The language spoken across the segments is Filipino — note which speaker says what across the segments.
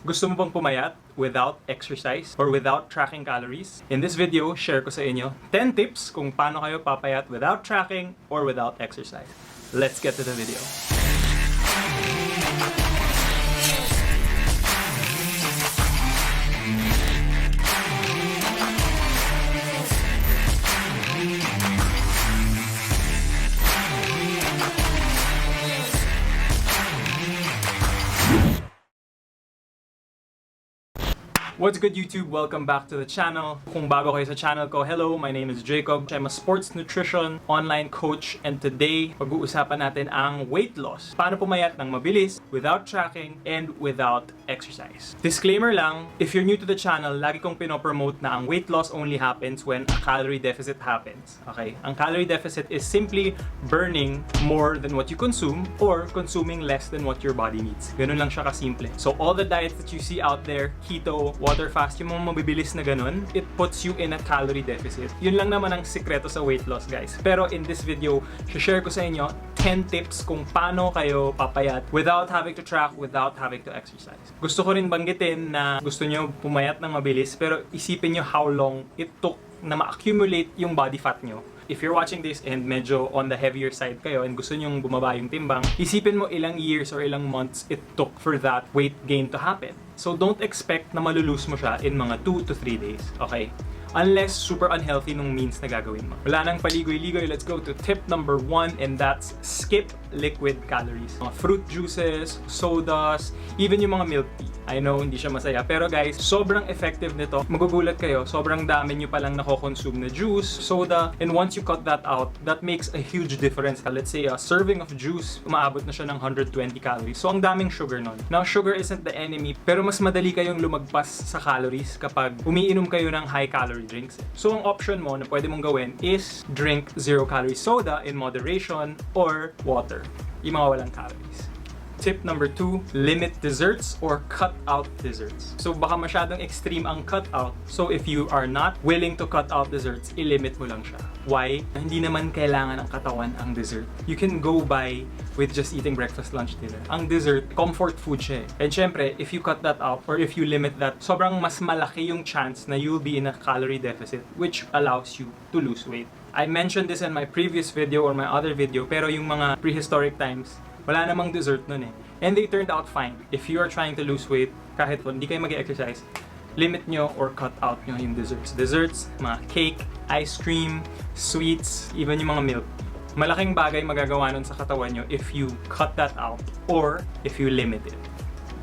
Speaker 1: Gusto mo bang pumayat without exercise or without tracking calories? In this video, share ko sa inyo 10 tips kung paano kayo papayat without tracking or without exercise. Let's get to the video. What's good YouTube? Welcome back to the channel. Kung bago kayo sa channel ko, hello, my name is Jacob. I'm a sports nutrition online coach and today pag-uusapan natin ang weight loss. Paano pumayat ng mabilis, without tracking, and without exercise. Disclaimer lang, if you're new to the channel, lagi kong pinopromote na ang weight loss only happens when a calorie deficit happens. Okay? Ang calorie deficit is simply burning more than what you consume or consuming less than what your body needs. Ganun lang siya kasimple. So all the diets that you see out there, keto, water fast, yung mga mabibilis na ganun, it puts you in a calorie deficit. Yun lang naman ang sikreto sa weight loss, guys. Pero in this video, share ko sa inyo 10 tips kung paano kayo papayat without having to track, without having to exercise. Gusto ko rin banggitin na gusto nyo pumayat ng mabilis, pero isipin nyo how long it took na ma-accumulate yung body fat nyo. If you're watching this and medyo on the heavier side kayo and gusto nyong bumaba yung timbang, isipin mo ilang years or ilang months it took for that weight gain to happen. So don't expect na malulose mo siya in mga 2 to 3 days, okay? Unless super unhealthy nung means na gagawin mo. Wala nang paligoy-ligoy, let's go to tip number 1 and that's skip liquid calories. Mga fruit juices, sodas, even yung mga milk tea. I know, hindi siya masaya. Pero guys, sobrang effective nito. Magugulat kayo, sobrang dami nyo palang nako-consume na juice, soda, and once you cut that out, that makes a huge difference. Let's say a serving of juice, umaabot na siya ng 120 calories. So ang daming sugar nun. Now, sugar isn't the enemy, pero mas madali kayong lumagpas sa calories kapag umiinom kayo ng high-calorie drinks. So ang option mo na pwede mong gawin is drink zero-calorie soda in moderation or water. Yung mga walang calories. Tip number 2, limit desserts or cut out desserts. So baka masyadong extreme ang cut out. So if you are not willing to cut out desserts, ilimit mo lang siya. Why? Hindi naman kailangan ng katawan ang dessert. You can go by with just eating breakfast, lunch, dinner. Ang dessert, comfort food siya. And syempre, if you cut that out or if you limit that, sobrang mas malaki yung chance na you'll be in a calorie deficit which allows you to lose weight. I mentioned this in my previous video or my other video, pero yung mga prehistoric times, wala namang dessert nun eh. And they turned out fine. If you are trying to lose weight, kahit hindi kayo mag-exercise, limit nyo or cut out nyo yung desserts. Desserts, mga cake, ice cream, sweets, even yung mga milk. Malaking bagay magagawa nun sa katawan nyo if you cut that out or if you limit it.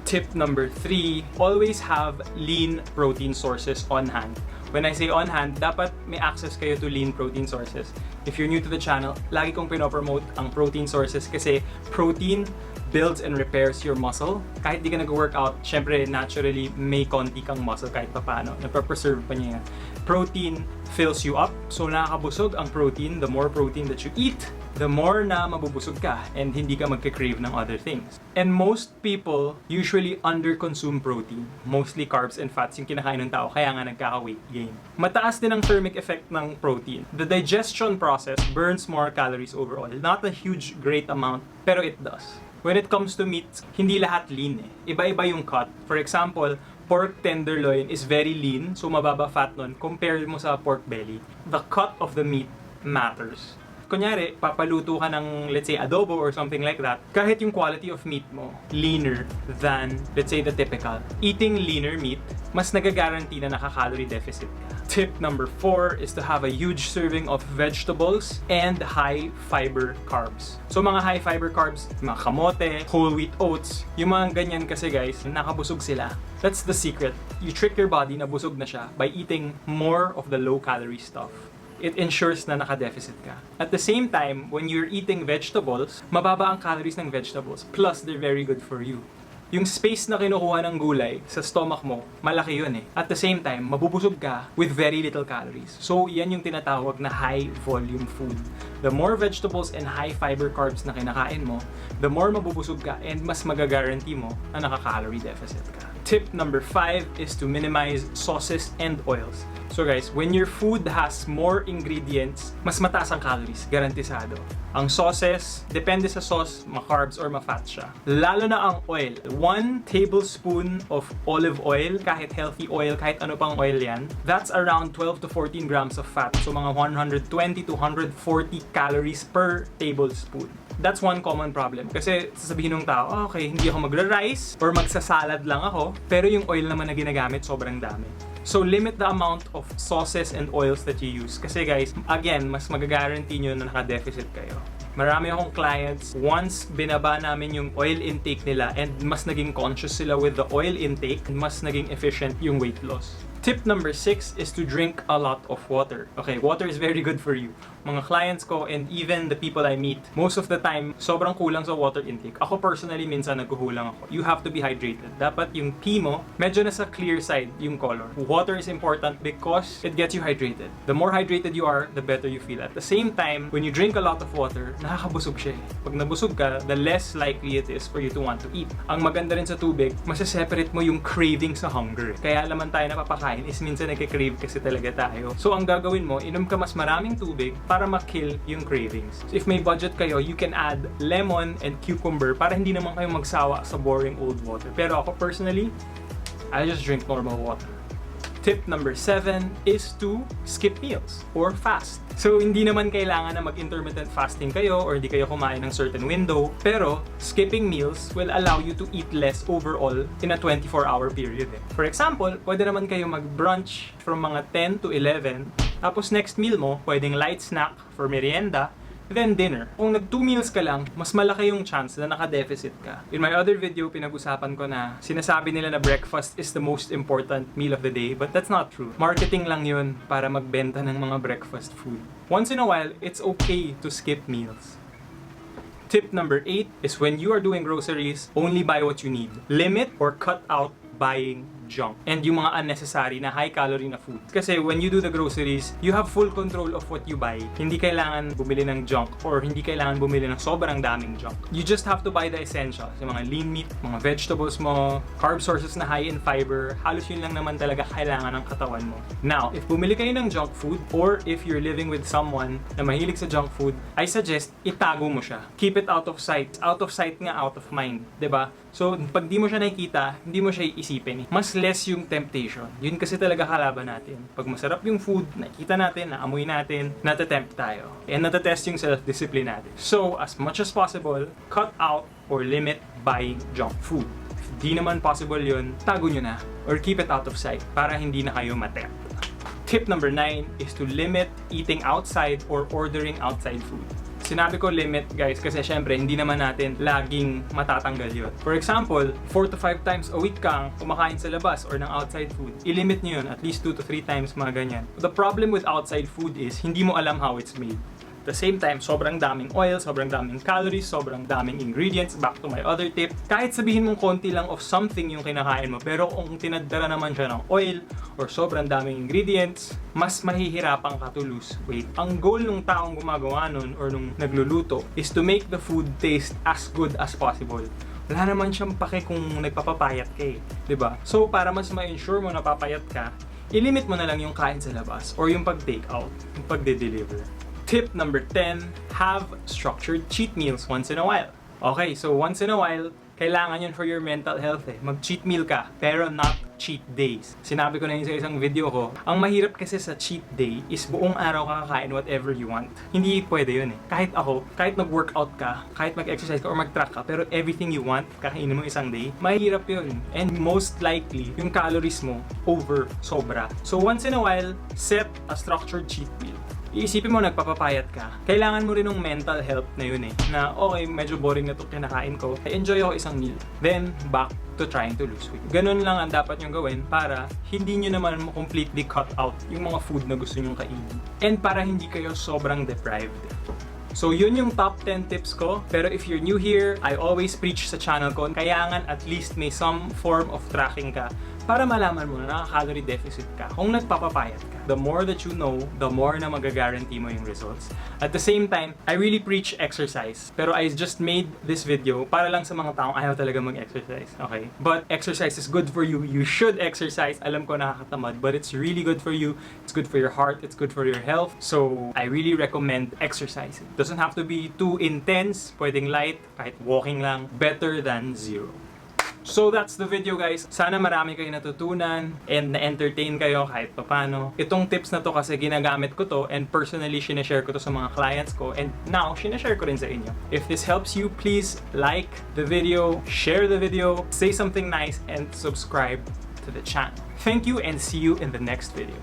Speaker 1: Tip number 3, always have lean protein sources on hand. When I say on hand, dapat may access kayo to lean protein sources. If you're new to the channel, lagi kong pinopromote ang protein sources kasi protein builds and repairs your muscle. Kahit di ka nag-workout, syempre naturally may konti kang muscle kahit pa paano. Napapreserve pa niya yan. Protein fills you up, so nakakabusog ang protein. The more protein that you eat, the more na mabubusog ka and hindi ka magka-crave ng other things. And most people usually under-consume protein. Mostly carbs and fats yung kinakain ng tao, kaya nga nagkaka-weight gain. Mataas din ang thermic effect ng protein. The digestion process burns more calories overall. Not a huge, great amount, pero it does. When it comes to meat, hindi lahat lean eh. Iba-iba yung cut. For example, pork tenderloin is very lean, so mababa fat nun, compared mo sa pork belly. The cut of the meat matters. Kunyari, papaluto ka ng, let's say, adobo or something like that, kahit yung quality of meat mo, leaner than, let's say, the typical. Eating leaner meat, mas nagagaranti na naka-calorie deficit ka. Tip number 4 is to have a huge serving of vegetables and high fiber carbs. So mga high fiber carbs, mga kamote, whole wheat oats, yung mga ganyan kasi guys, nakabusog sila. That's the secret. You trick your body na busog na siya by eating more of the low calorie stuff. It ensures na naka-deficit ka. At the same time, when you're eating vegetables, mababa ang calories ng vegetables. Plus, they're very good for you. Yung space na kinukuha ng gulay sa stomach mo, malaki yun eh. At the same time, mabubusog ka with very little calories. So, yan yung tinatawag na high volume food. The more vegetables and high fiber carbs na kinakain mo, the more mabubusog ka and mas magagaranti mo na naka-calorie deficit ka. Tip number 5 is to minimize sauces and oils. So guys, when your food has more ingredients, mas mataas ang calories, garantisado. Ang sauces, depende sa sauce, ma-carbs or ma-fat siya. Lalo na ang oil. 1 tablespoon of olive oil, kahit healthy oil, kahit ano pang oil yan, that's around 12 to 14 grams of fat. So mga 120 to 140 calories per tablespoon. That's one common problem. Kasi sasabihin ng tao, okay, hindi ako magra-rice or magsasalad lang ako, pero yung oil naman na ginagamit sobrang dami. So limit the amount of sauces and oils that you use. Kasi guys, again, mas magagaranty nyo na naka-deficit kayo. Marami akong clients, once binaba namin yung oil intake nila and mas naging conscious sila with the oil intake, mas naging efficient yung weight loss. Tip number 6 is to drink a lot of water. Okay, water is very good for you. Mga clients ko and even the people I meet, most of the time, sobrang kulang sa water intake. Ako personally, minsan nagkukulang ako. You have to be hydrated. Dapat yung pee mo, medyo nasa clear side yung color. Water is important because it gets you hydrated. The more hydrated you are, the better you feel. At the same time, when you drink a lot of water, nakakabusog siya. Pag nabusog ka, the less likely it is for you to want to eat. Ang maganda rin sa tubig, masaseparate mo yung craving sa hunger. Kaya naman tayo napapakain is minsan nagka-crave kasi talaga tayo. So ang gagawin mo, inom ka mas maraming tubig para ma-kill yung cravings. So if may budget kayo, you can add lemon and cucumber para hindi naman kayo magsawa sa boring old water. Pero ako personally, I just drink normal water. Tip number 7 is to skip meals or fast. So, hindi naman kailangan na mag-intermittent fasting kayo or hindi kayo kumain ng certain window. Pero, skipping meals will allow you to eat less overall in a 24-hour period. For example, pwede naman kayo mag-brunch from mga 10 to 11. Tapos next meal mo, pwedeng light snack for merienda. Then dinner. Kung nag 2 meals ka lang, mas malaki yung chance na naka-deficit ka. In my other video, pinag-usapan ko na sinasabi nila na breakfast is the most important meal of the day, but that's not true. Marketing lang yun para magbenta ng mga breakfast food. Once in a while, it's okay to skip meals. Tip number 8 is when you are doing groceries, only buy what you need. Limit or cut out buying junk and yung mga unnecessary na high calorie na food. Kasi when you do the groceries, you have full control of what you buy. Hindi kailangan bumili ng junk or hindi kailangan bumili ng sobrang daming junk. You just have to buy the essentials. Yung mga lean meat, mga vegetables mo, carb sources na high in fiber, halos yun lang naman talaga kailangan ng katawan mo. Now, if bumili kayo ng junk food or if you're living with someone na mahilig sa junk food, I suggest itago mo siya. Keep it out of sight. Out of sight nga, out of mind. 'Di ba? So, pag di mo siya nakikita, hindi mo siya iisipin. Mas less yung temptation. Yun kasi talaga kalaban natin. Pag masarap yung food, nakikita natin, naamoy natin, natatempt tayo. And natatest yung self-discipline natin. So, as much as possible, cut out or limit buying junk food. If di naman possible yun, tago nyo na. Or keep it out of sight para hindi na kayo matempt. Tip number 9 is to limit eating outside or ordering outside food. Sinabi ko limit guys kasi syempre hindi naman natin laging matatanggal yun. For example, 4 to 5 times a week kang kumakain sa labas or ng outside food. I-limit nyo yun, at least 2 to 3 times mga ganyan. The problem with outside food is hindi mo alam how it's made. At the same time, sobrang daming oil, sobrang daming calories, sobrang daming ingredients. Back to my other tip. Kahit sabihin mong konti lang of something yung kinakain mo, pero kung tinadala naman siya ng oil or sobrang daming ingredients, mas mahihirapan ka to lose weight. Ang goal ng taong gumagawa nun or nung nagluluto is to make the food taste as good as possible. Wala naman siyang pake kung nagpapapayat ka eh. 'Di ba? So, para mas ma-ensure mo na papayat ka, ilimit mo na lang yung kain sa labas or yung pag-take out, yung pag-deliver. Tip number 10, have structured cheat meals once in a while. Okay, so once in a while, kailangan yun for your mental health eh. Mag-cheat meal ka, pero not cheat days. Sinabi ko na yun sa isang video ko, ang mahirap kasi sa cheat day is buong araw kakain whatever you want. Hindi pwede yun eh. Kahit ako, kahit mag-workout ka, kahit mag-exercise ka or mag-track ka, pero everything you want, kakainin mo isang day, mahirap yun. And most likely, yung calories mo, sobra. So once in a while, set a structured cheat meal. Iisipin mo nagpapapayat ka, kailangan mo rin ng mental health na yun eh. Na okay, medyo boring na ito kinakain ko. Enjoy ako isang meal. Then, back to trying to lose weight. Ganun lang ang dapat nyo gawin para hindi nyo naman completely cut out yung mga food na gusto nyo kainin. And para hindi kayo sobrang deprived. So yun yung top 10 tips ko. Pero if you're new here, I always preach sa channel ko, kailangan at least may some form of tracking ka para malaman mo na naka-calorie deficit ka kung nagpapapayat ka. The more that you know, the more na mag-guarantee mo yung results. At the same time, I really preach exercise. Pero I just made this video para lang sa mga taong ayaw talaga mag-exercise. Okay? But exercise is good for you. You should exercise. Alam ko nakakatamad, but it's really good for you. It's good for your heart. It's good for your health. So, I really recommend exercising. Doesn't have to be too intense. Pwedeng light, kahit walking lang. Better than zero. So that's the video, guys. Sana marami kayo natutunan and na-entertain kayo kahit papano. Itong tips na to kasi ginagamit ko to and personally sinashare ko to sa mga clients ko and now sinashare ko rin sa inyo. If this helps you, please like the video, share the video, say something nice, and subscribe to the channel. Thank you and see you in the next video.